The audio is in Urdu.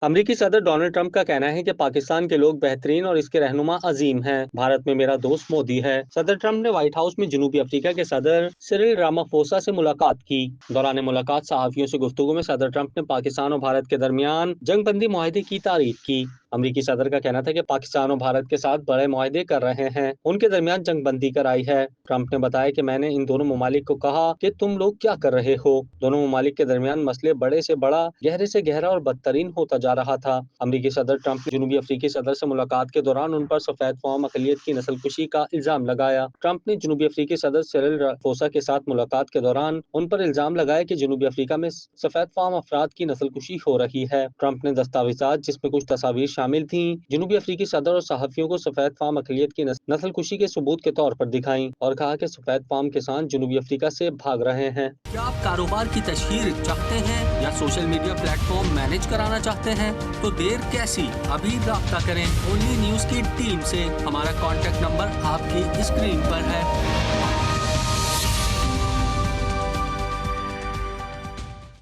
امریکی صدر ڈونلڈ ٹرمپ کا کہنا ہے کہ پاکستان کے لوگ بہترین اور اس کے رہنما عظیم ہیں۔ بھارت میں میرا دوست مودی ہے۔ صدر ٹرمپ نے وائٹ ہاؤس میں جنوبی افریقہ کے صدر سرل رامافوسا سے ملاقات کی۔ دوران ملاقات صحافیوں سے گفتگو میں صدر ٹرمپ نے پاکستان اور بھارت کے درمیان جنگ بندی معاہدے کی تعریف کی۔ امریکی صدر کا کہنا تھا کہ پاکستان اور بھارت کے ساتھ بڑے معاہدے کر رہے ہیں، ان کے درمیان جنگ بندی کرائی ہے۔ ٹرمپ نے بتایا کہ میں نے ان دونوں ممالک کو کہا کہ تم لوگ کیا کر رہے ہو۔ دونوں ممالک کے درمیان مسئلے بڑے سے بڑا، گہرے سے گہرا اور بدترین ہوتا جا رہا تھا۔ امریکی صدر ٹرمپ نے جنوبی افریقی صدر سے ملاقات کے دوران ان پر سفید فام اقلیت کی نسل کشی کا الزام لگایا۔ ٹرمپ نے جنوبی افریقی صدر سرل رامافوسا کے ساتھ ملاقات کے دوران ان پر الزام لگایا کہ جنوبی افریقہ میں سفید فام افراد کی نسل کشی ہو رہی ہے۔ ٹرمپ نے دستاویزات، جس میں کچھ تصاویر شامل تھیں، جنوبی افریقی صدر اور صحافیوں کو سفید فام اقلیت کی نسل کشی کے ثبوت کے طور پر دکھائیں اور کہا کہ سفید فام کسان جنوبی افریقہ سے بھاگ رہے ہیں۔ کیا آپ کاروبار کی تشہیر چاہتے ہیں یا social media plate form manage کرانا چاہتے ہیں؟ تو دیر کیسی، ابھی رابطہ کریں اونلی نیوز کی ٹیم سے۔ ہمارا کانٹیکٹ نمبر آپ کی اسکرین پر ہے۔